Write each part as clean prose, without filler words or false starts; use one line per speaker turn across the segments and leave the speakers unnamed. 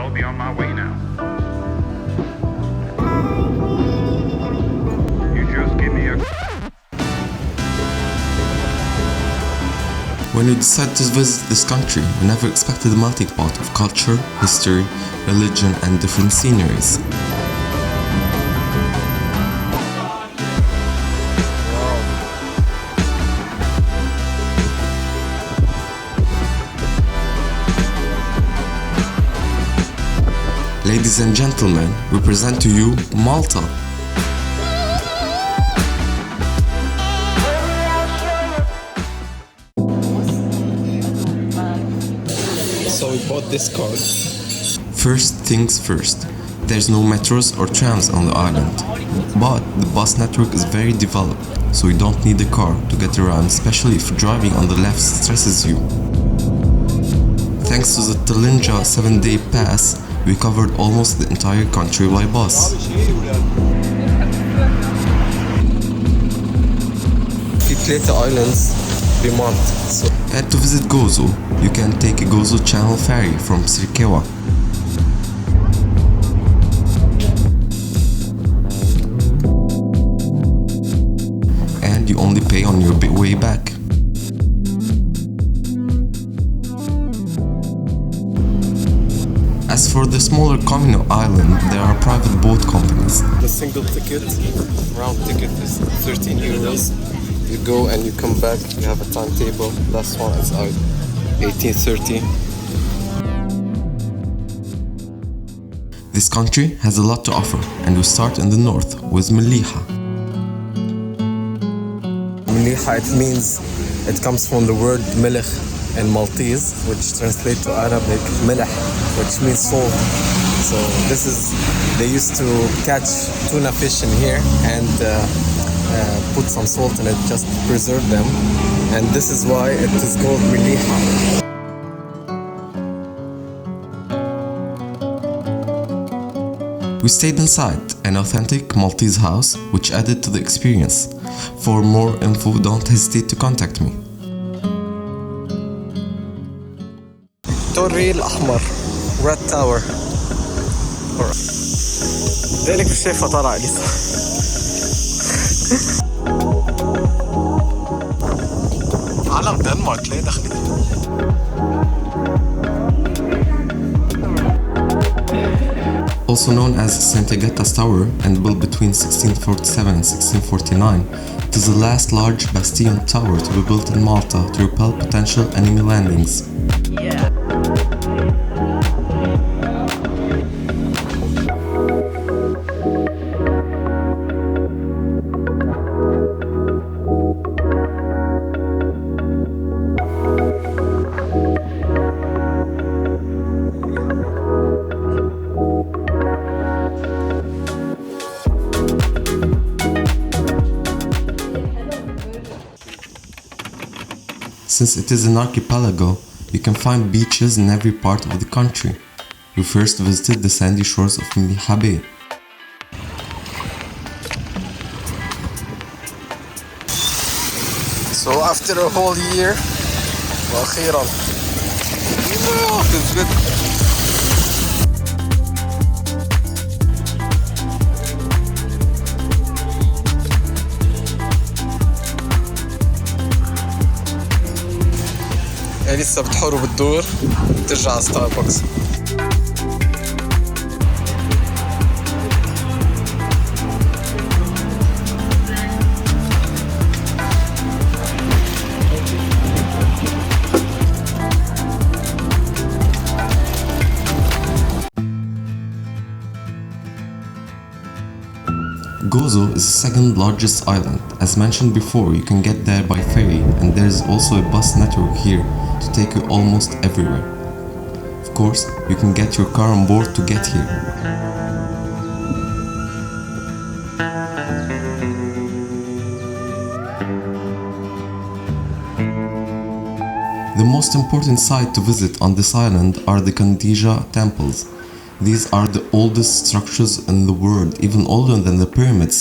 I'll be on my way now. You just give me a...
When we decided to visit this country, we never expected the melting pot of culture, history, religion, and different sceneries. Ladies and gentlemen, we present to you Malta.
So we bought this car.
First things first, there's no metros or trams on the island, but the bus network is very developed, so you don't need a car to get around, especially if driving on the left stresses you. Thanks to the Talinja 7-day pass, we covered almost the entire country by bus.
في 3 islands بمالطا. So
And to visit Gozo, you can take a Gozo Channel ferry from Sirkewa. And you only pay on your way back. As for the smaller communal island, there are private boat companies.
the single ticket, round ticket is 13 euros. You go and you come back, you have a timetable. Last one is out 18:30.
This country has a lot to offer, and we start in the north with Meliha.
Meliha, it comes from the word milch in Maltese, which translates to Arabic milh, which means salt. So they used to catch tuna fish in here and put some salt in it just to preserve them. And this is why it is called Meliha.
We stayed inside an authentic Maltese house, which added to the experience. For more info, don't hesitate to contact me.
الطري الأحمر Red Tower. ذلك الشيء طلع لي علم دنمارك ليه دخلي
Also known as St. Agatha's Tower and built between 1647 and 1649, it is the last large bastion tower to be built in Malta to repel potential enemy landings. Since it is an archipelago, you can find beaches in every part of the country. We first visited the sandy shores of Meliha Bay.
So after a whole year, وأخيرا it's good. لسه بتحور وبتدور ترجع على ستاربكس.
Gozo is the second largest island. As mentioned before, you can get there by ferry, and there is also a bus network here to take you almost everywhere. Of course, you can get your car on board to get here. The most important site to visit on this island are the Kandija temples. These are the oldest structures in the world, even older than the pyramids.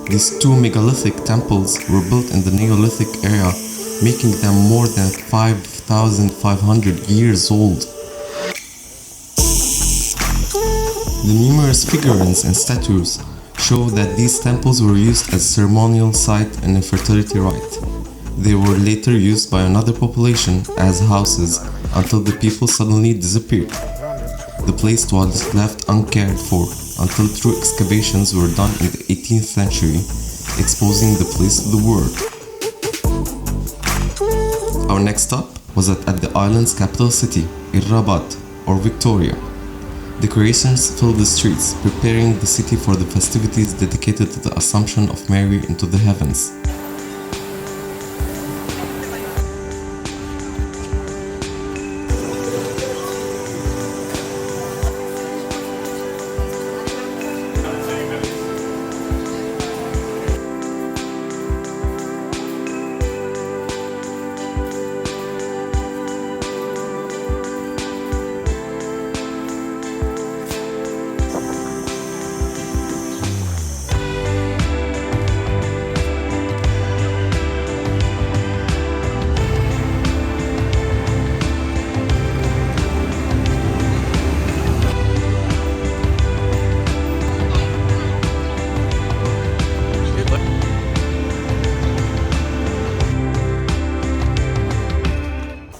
These two megalithic temples were built in the Neolithic era, making them more than 5,500 years old. The numerous figurines and statues show that these temples were used as ceremonial site and a fertility rite. They were later used by another population as houses until the people suddenly disappeared. The place was left uncared for until true excavations were done in the 18th century, exposing the place to the world. Our next stop was at the island's capital city, Rabat, or Victoria. Decorations filled the streets, preparing the city for the festivities dedicated to the Assumption of Mary into the heavens.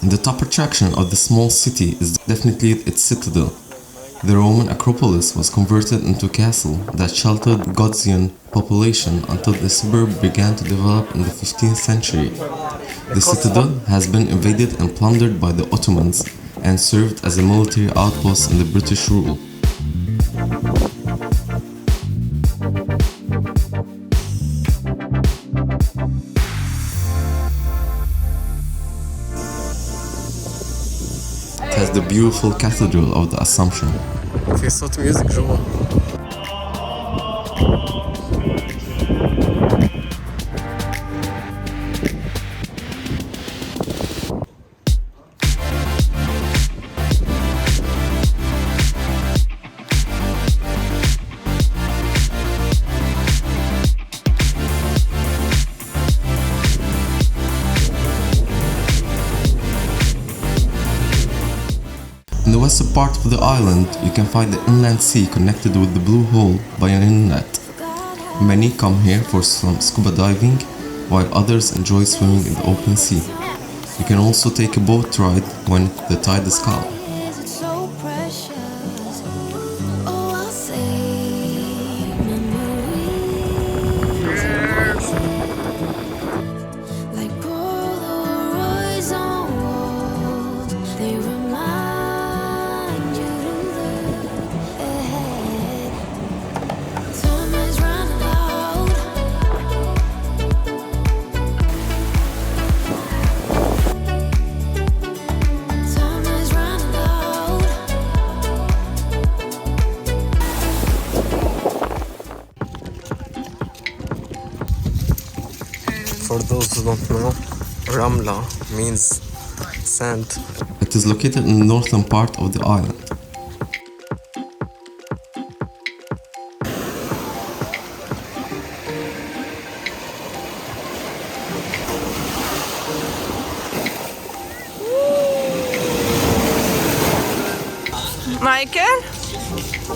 The top attraction of the small city is definitely its citadel. The Roman Acropolis was converted into a castle that sheltered the Gotzian population until the suburb began to develop in the 15th century. The citadel has been invaded and plundered by the Ottomans and served as a military outpost in the British rule. It has the beautiful Cathedral of the Assumption.
في صوت ميوزك جوا.
In the western part of the island, you can find the inland sea connected with the Blue Hole by an inlet. Many come here for some scuba diving, while others enjoy swimming in the open sea. You can also take a boat ride when the tide is calm.
For those who don't know, Ramla means sand.
It is located in the northern part of the island.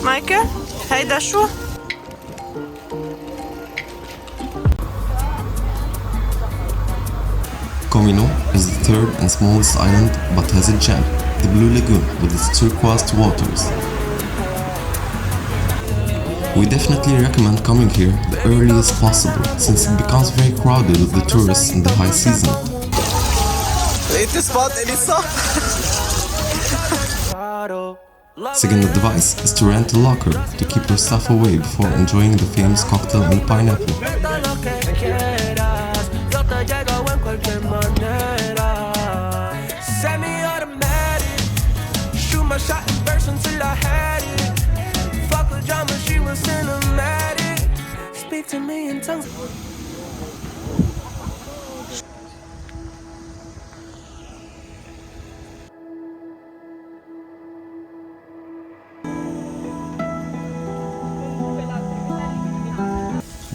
مايكل هيدا شو؟
Comino is the third and smallest island but has a gem, the Blue Lagoon with its turquoise waters. We definitely recommend coming here the earliest possible since it becomes very crowded with the tourists in the high season.
لقيت spot Elisa.
Second advice is to rent a locker to keep your stuff away before enjoying the famous cocktail and pineapple.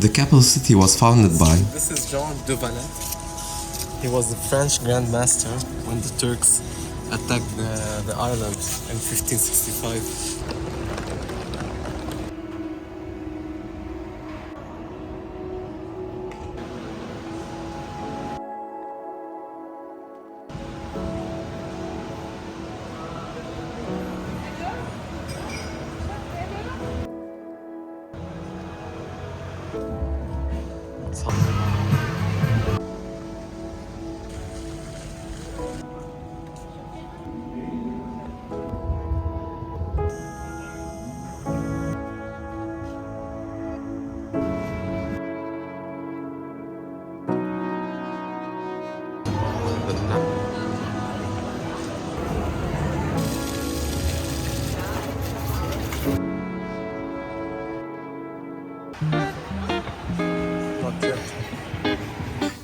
The capital city was founded by
This is Jean de Valette. He was the French Grand Master when the Turks attacked the island in 1565.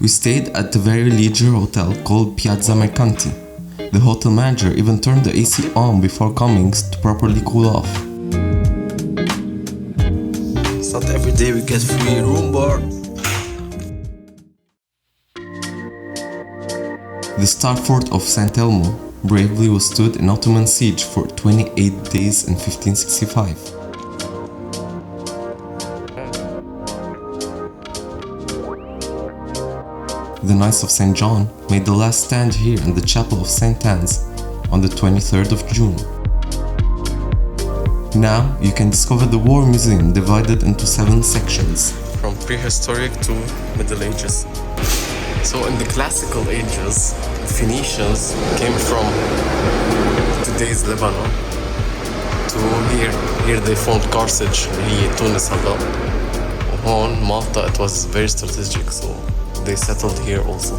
We stayed at the very leisure hotel called Piazza Mercanti. The hotel manager even turned the AC on before coming to properly cool off.
It's not every day we get free room bar.
The star fort of St. Elmo bravely withstood an Ottoman siege for 28 days in 1565. The Knights of St. John made the last stand here in the Chapel of St. Anne's on the 23rd of June. Now you can discover the War Museum divided into 7 sections.
From prehistoric to Middle Ages. So in the classical ages, Phoenicians came from today's Lebanon to here. Here they found Carthage اللي هي تونس هلا. وهون Malta, it was very strategic, so they settled here also.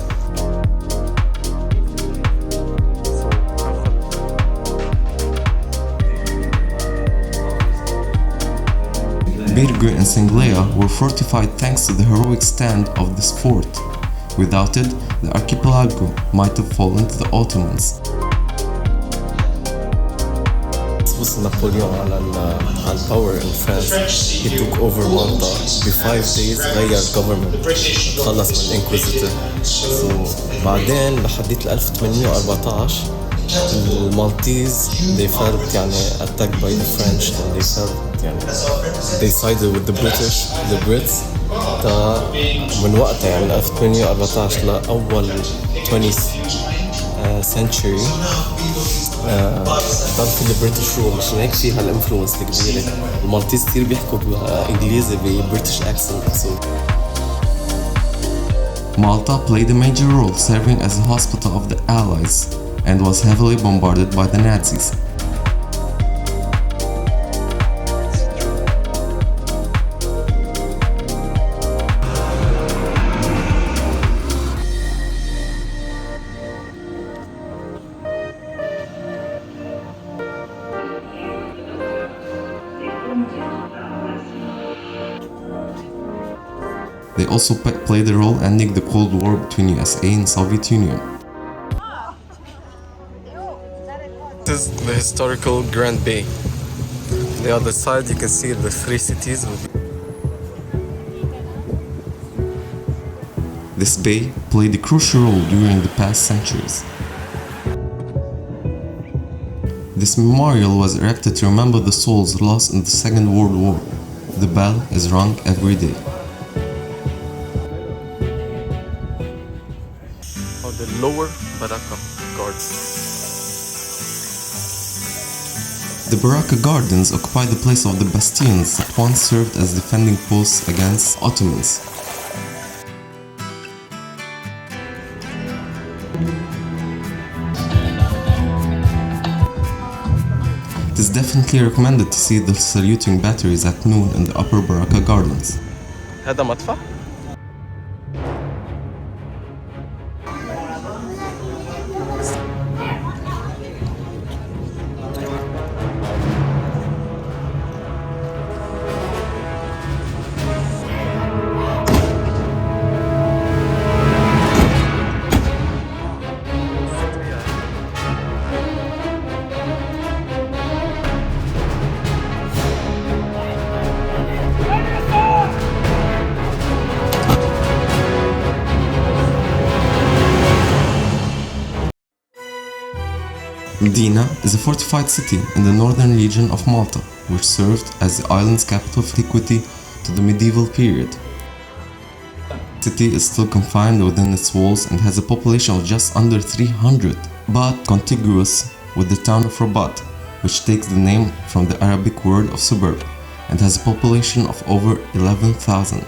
Birgu and Singleya were fortified thanks to the heroic stand of this fort. Without it, the archipelago might have fallen to the Ottomans.
بص نابليون على الباور in France. He took over Malta ب 5 days غير government خلص من Inquisitor. So بعدين لحديت 1814 المالتيز they felt يعني attacked by the French and they felt يعني they sided with the Brits تا من وقتها يعني من 1814 لأول 20th century ضل في البريتش رول. مشان هيك في هالانفلونس الكبيرة. المالتيز كتير بيحكوا انجليزي ببريتش اكسنت.
Malta played a major role serving as a hospital of the Allies and was heavily bombarded by the Nazis. They also played a role ending the Cold War between USA and Soviet Union.
This is the historical Grand Bay. The other side you can see the 3 cities.
This bay played a crucial role during the past centuries. This memorial was erected to remember the souls lost in the Second World War. The bell is rung every day.
The lower Baraka Gardens.
The Baraka Gardens occupy the place of the bastions that once served as defending posts against Ottomans. It is definitely recommended to see the saluting batteries at noon in the Upper Baraka Gardens.
هذا مدفع؟
Medina is a fortified city in the northern region of Malta, which served as the island's capital of antiquity to the medieval period. The city is still confined within its walls and has a population of just under 300, but contiguous with the town of Rabat, which takes the name from the Arabic word of suburb, and has a population of over 11,000.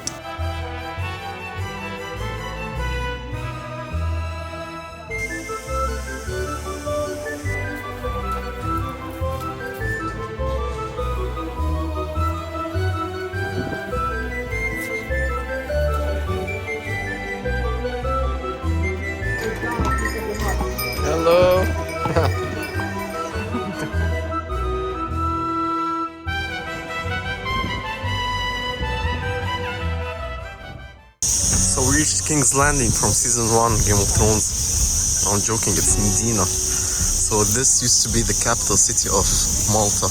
Hello. So we reached King's Landing from season 1 Game of Thrones. I'm joking, it's Medina. So this used to be the capital city of Malta.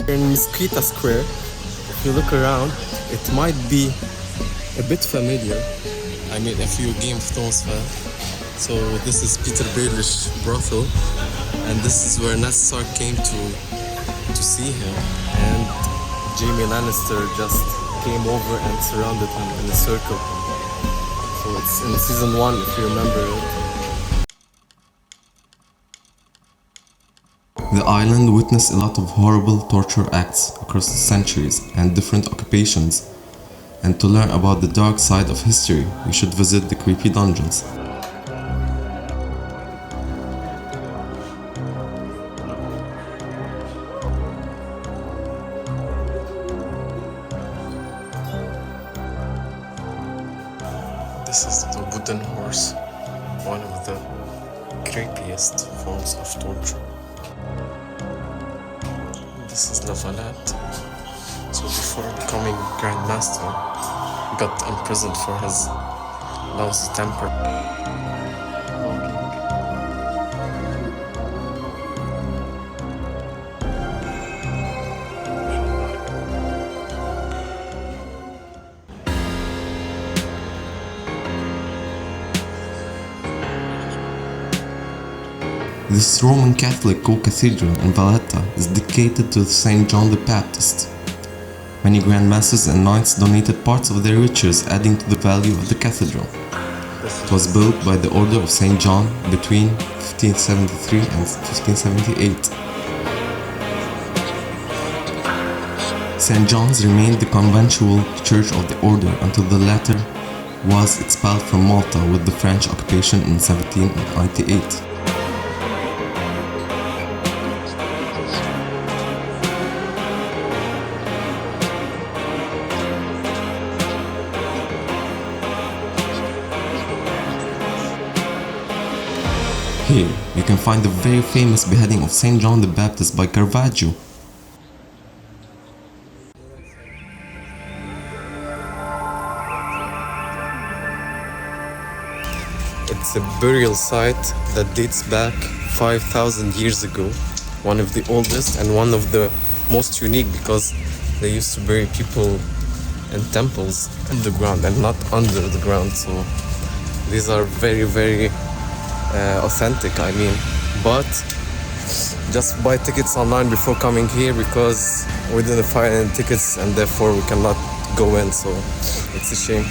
We're in Mesquita Square. If you look around, it might be a bit familiar. I mean, if you're a Game of Thrones fan. So this is Peter Baelish brothel, and this is where Ned Stark came to see him, and Jaime Lannister just came over and surrounded him in a circle. So it's in season 1 if you remember it.
The island witnessed a lot of horrible torture acts across the centuries and different occupations, and to learn about the dark side of history, you should visit the creepy dungeons.
This is the wooden horse, one of the creepiest forms of torture. This is La Valette. So before becoming Grand Master, he got imprisoned for his lousy temper.
This Roman Catholic co-cathedral in Valletta is dedicated to Saint John the Baptist. Many Grand Masters and Knights donated parts of their riches, adding to the value of the cathedral. It was built by the Order of Saint John between 1573 and 1578. St. John's remained the conventual church of the order until the latter was expelled from Malta with the French occupation in 1798. Here, you can find the very famous beheading of Saint John the Baptist by Caravaggio.
It's a burial site that dates back 5,000 years ago. One of the oldest and one of the most unique because they used to bury people in temples underground and not under the ground. So these are very, very authentic, I mean. But just buy tickets online before coming here because we didn't find any tickets and therefore we cannot go in. So it's a shame.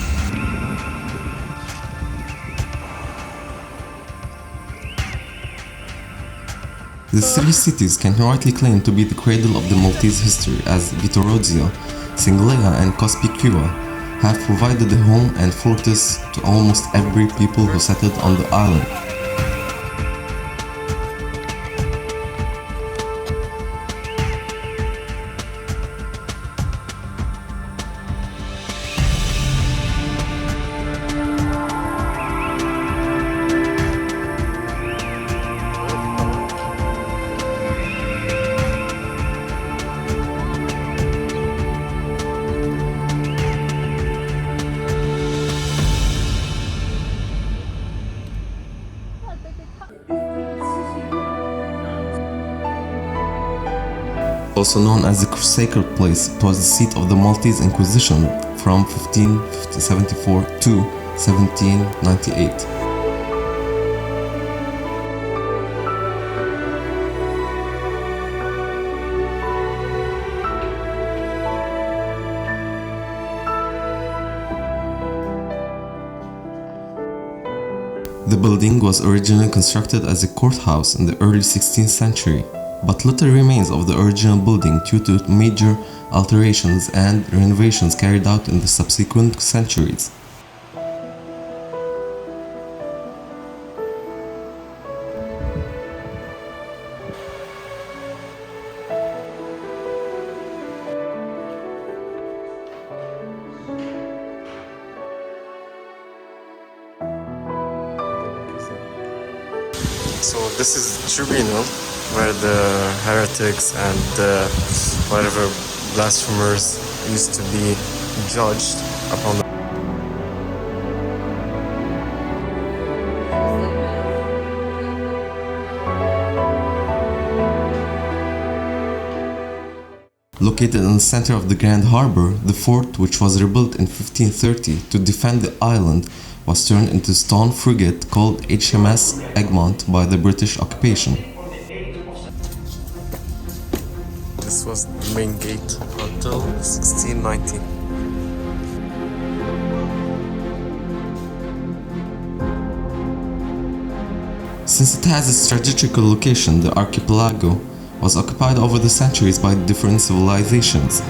The three cities can rightly claim to be the cradle of the Maltese history, as Vitorozia, Singleia and Cospicua have provided a home and fortress to almost every people who settled on the island. Also known as the Sacred Place, it was the seat of the Maltese Inquisition from 1574 to 1798. The building was originally constructed as a courthouse in the early 16th century, but little remains of the original building due to major alterations and renovations carried out in the subsequent centuries.
So this is tribunal where the heretics and whatever blasphemers used to be judged upon the
Located in the center of the Grand Harbor, the fort, which was rebuilt in 1530 to defend the island, was turned into a stone frigate called HMS Egmont by the British occupation.
This was the main gate until 1690.
Since it has a strategical location, the archipelago was occupied over the centuries by different civilizations.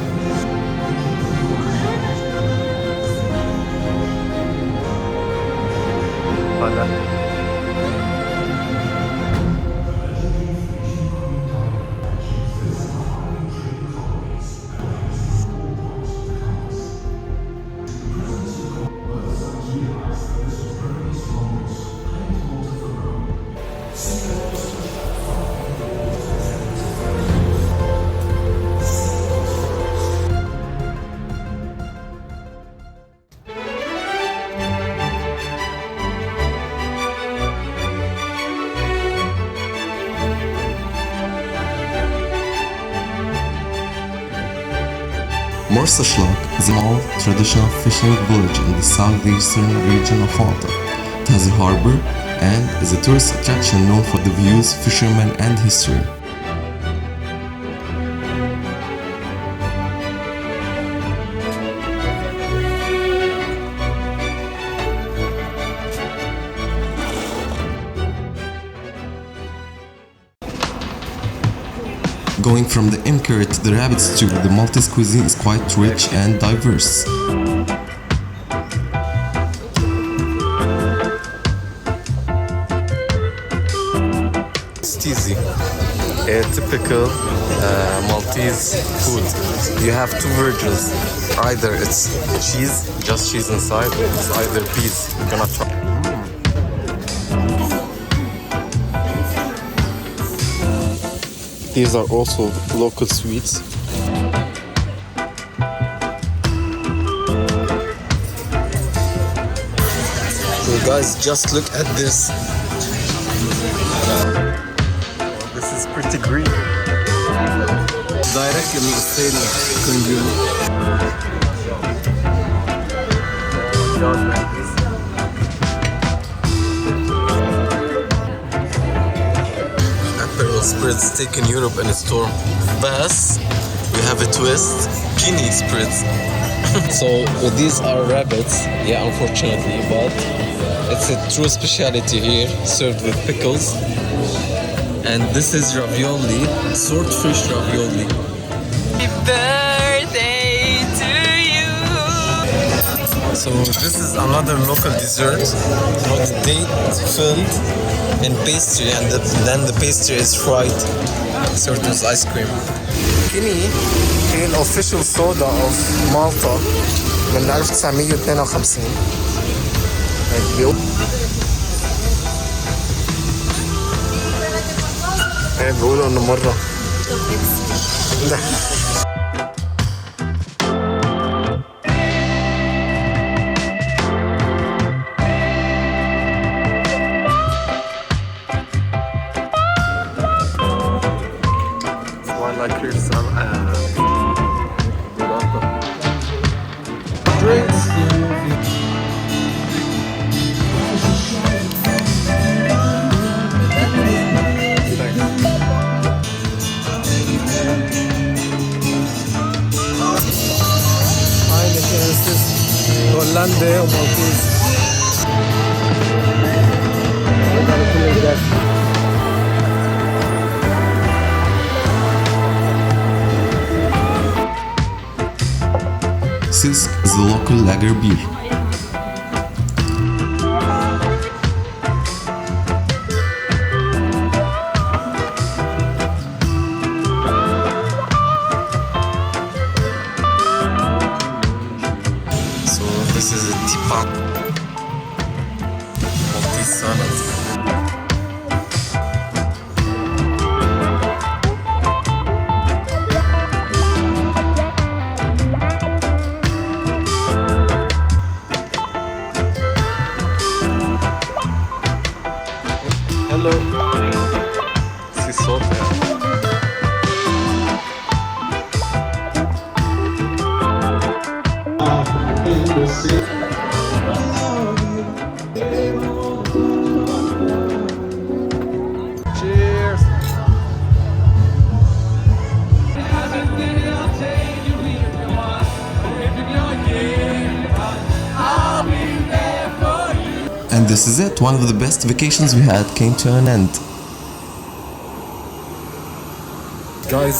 Morsaşlak is a small, traditional fishing village in the southeastern region of Malta. It has a harbor and is a tourist attraction known for the views, fishermen, and history. Going from the imkerry to the rabbit stew, the Maltese cuisine is quite rich and diverse.
Steezy, a typical Maltese food. You have two versions. Either it's cheese, just cheese inside, or it's either peas. You're gonna try. These are also local sweets. So guys, just look at this. This is pretty green. Direct in Australia. Spritz taken Europe in a storm. Bass, we have a twist. Guinea spritz. So these are rabbits, yeah, unfortunately, but it's a true specialty here, served with pickles. And this is ravioli, swordfish ravioli.
Happy birthday to you.
So this is another local dessert, with date filled in pastry, and then the pastry is fried, served as ice cream. Guinea هي الofficial soda of Malta من 1952. بيقولوا انه مرة هولندي ومالتيز. your guest.
Sisk is the local lager beer.
So this is a tipan. Maltese salad. Hello. Si صوت يعني. Cheers.
And this is it, one of the best vacations we had came to an end.
Guys,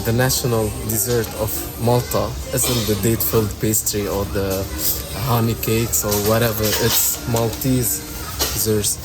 the national dessert of Malta isn't the date-filled pastry or the honey cakes or whatever. It's Maltese desserts.